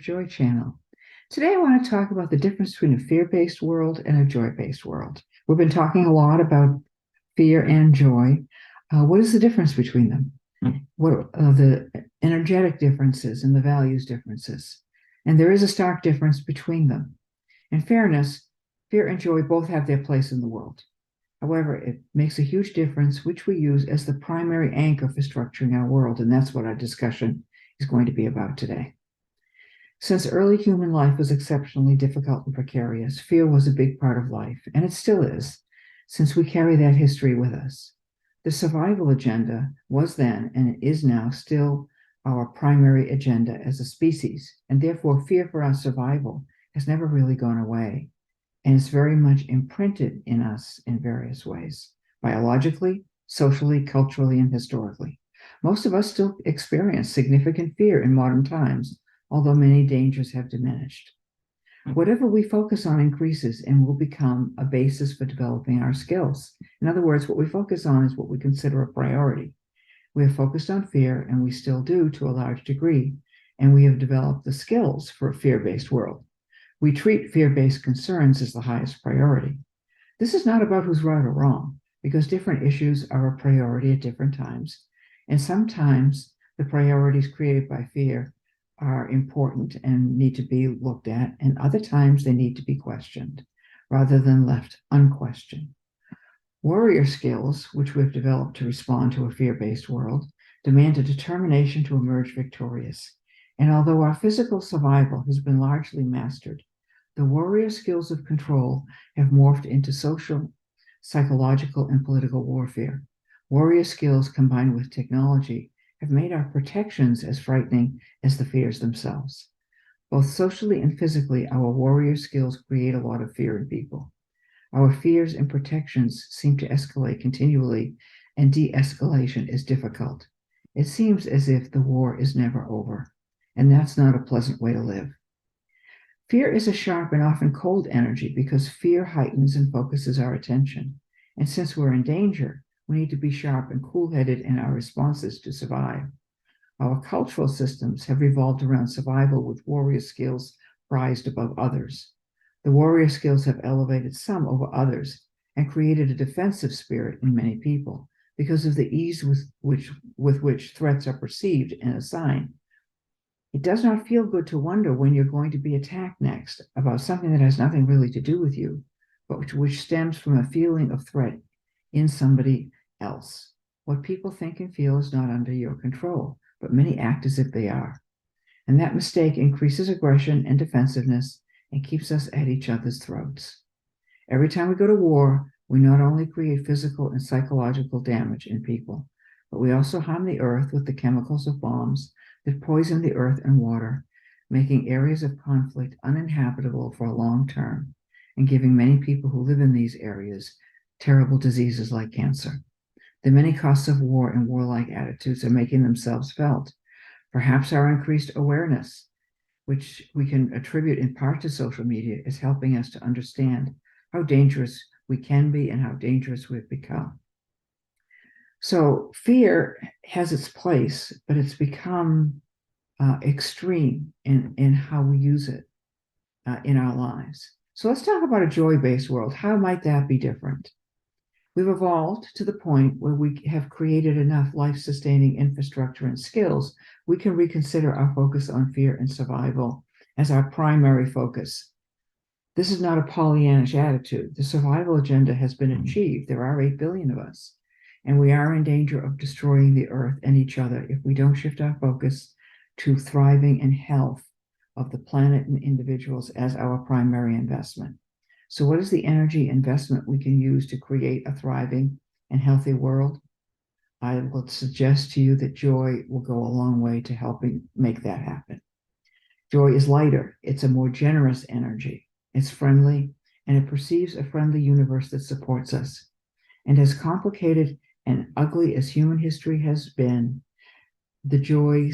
Joy channel. Today I want to talk about the difference between a fear-based world and a joy-based world. We've been talking a lot about fear and joy. What is the difference between them? What are the energetic differences and the values differences? And there is a stark difference between them. In fairness, fear and joy both have their place in the world. However, it makes a huge difference which we use as the primary anchor for structuring our world, and that's what our discussion is going to be about today. Since early human life was exceptionally difficult and precarious, fear was a big part of life, and it still is, since we carry that history with us. The survival agenda was then, and it is now, still our primary agenda as a species, and therefore fear for our survival has never really gone away, and it's very much imprinted in us in various ways, biologically, socially, culturally, and historically. Most of us still experience significant fear in modern times, although many dangers have diminished. Whatever we focus on increases and will become a basis for developing our skills. In other words, what we focus on is what we consider a priority. We have focused on fear, and we still do to a large degree, and we have developed the skills for a fear-based world. We treat fear-based concerns as the highest priority. This is not about who's right or wrong, because different issues are a priority at different times, and sometimes the priorities created by fear are important and need to be looked at, and other times they need to be questioned rather than left unquestioned. Warrior skills, which we've developed to respond to a fear-based world, demand a determination to emerge victorious. And although our physical survival has been largely mastered, the warrior skills of control have morphed into social, psychological, and political warfare. Warrior skills combined with technology have made our protections as frightening as the fears themselves. Both socially and physically, our warrior skills create a lot of fear in people. Our fears and protections seem to escalate continually, and de-escalation is difficult. It seems as if the war is never over, and that's not a pleasant way to live. Fear is a sharp and often cold energy because fear heightens and focuses our attention. And since we're in danger, we need to be sharp and cool-headed in our responses to survive. Our cultural systems have revolved around survival with warrior skills prized above others. The warrior skills have elevated some over others and created a defensive spirit in many people because of the ease with which threats are perceived and assigned. It does not feel good to wonder when you're going to be attacked next about something that has nothing really to do with you, but which stems from a feeling of threat in somebody else. What people think and feel is not under your control, but many act as if they are. And that mistake increases aggression and defensiveness and keeps us at each other's throats. Every time we go to war, we not only create physical and psychological damage in people, but we also harm the earth with the chemicals of bombs that poison the earth and water, making areas of conflict uninhabitable for a long term and giving many people who live in these areas terrible diseases like cancer. The many costs of war and warlike attitudes are making themselves felt. Perhaps our increased awareness, which we can attribute in part to social media, is helping us to understand how dangerous we can be and how dangerous we've become. So fear has its place, but it's become extreme in how we use it in our lives. So let's talk about a joy-based world. How might that be different? We've evolved to the point where we have created enough life-sustaining infrastructure and skills, we can reconsider our focus on fear and survival as our primary focus. This is not a Pollyannish attitude. The survival agenda has been achieved. There are 8 billion of us, and we are in danger of destroying the earth and each other if we don't shift our focus to thriving and health of the planet and individuals as our primary investment. So what is the energy investment we can use to create a thriving and healthy world? I will suggest to you that joy will go a long way to helping make that happen. Joy is lighter. It's a more generous energy. It's friendly, and it perceives a friendly universe that supports us. And as complicated and ugly as human history has been, the joy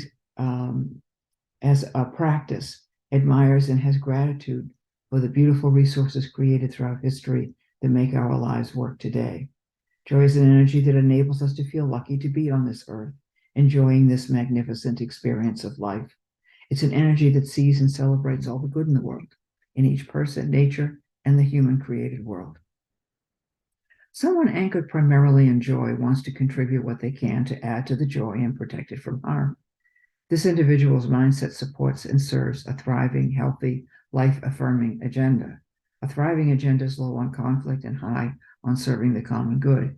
as a practice admires and has gratitude for the beautiful resources created throughout history that make our lives work today. Joy is an energy that enables us to feel lucky to be on this earth, enjoying this magnificent experience of life. It's an energy that sees and celebrates all the good in the world, in each person, nature, and the human created world. Someone anchored primarily in joy wants to contribute what they can to add to the joy and protect it from harm. This individual's mindset supports and serves a thriving, healthy, life-affirming agenda. A thriving agenda is low on conflict and high on serving the common good.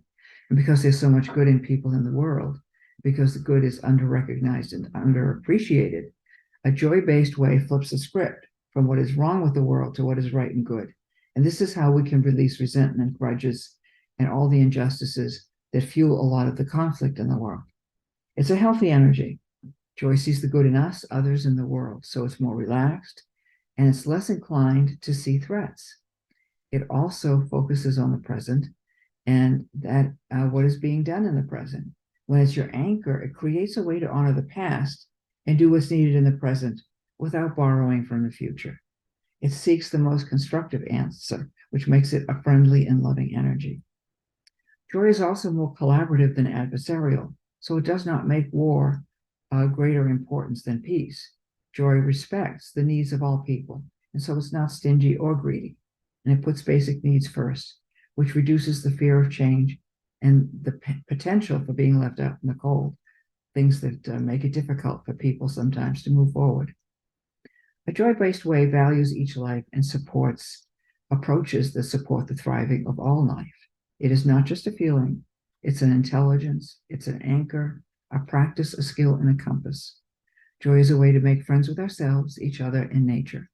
And because there's so much good in people in the world, because the good is under-recognized and underappreciated, a joy-based way flips the script from what is wrong with the world to what is right and good. And this is how we can release resentment, grudges, and all the injustices that fuel a lot of the conflict in the world. It's a healthy energy. Joy sees the good in us, others, in the world, so it's more relaxed and it's less inclined to see threats. It also focuses on the present and that what is being done in the present. When it's your anchor, it creates a way to honor the past and do what's needed in the present without borrowing from the future. It seeks the most constructive answer, which makes it a friendly and loving energy. Joy is also more collaborative than adversarial, so it does not make war greater importance than peace. Joy respects the needs of all people, and so it's not stingy or greedy, and it puts basic needs first, which reduces the fear of change and the potential for being left out in the cold, things that make it difficult for people sometimes to move forward. A joy-based way values each life and supports approaches that support the thriving of all life. It is not just a feeling, it's an intelligence, it's an anchor, a practice, a skill, and a compass. Joy is a way to make friends with ourselves, each other, and nature.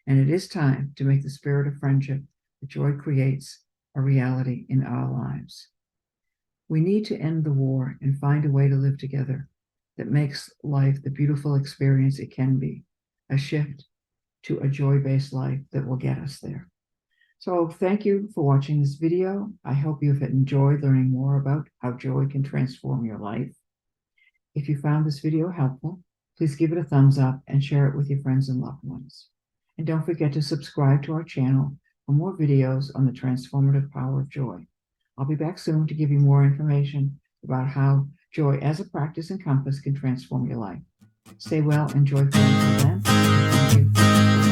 And it is time to make the spirit of friendship that joy creates a reality in our lives. We need to end the war and find a way to live together that makes life the beautiful experience it can be, a shift to a joy-based life that will get us there. So thank you for watching this video. I hope you've enjoyed learning more about how joy can transform your life. If you found this video helpful, please give it a thumbs up and share it with your friends and loved ones. And don't forget to subscribe to our channel for more videos on the transformative power of joy. I'll be back soon to give you more information about how joy as a practice and compass can transform your life. Stay well and joyful until then. Thank you.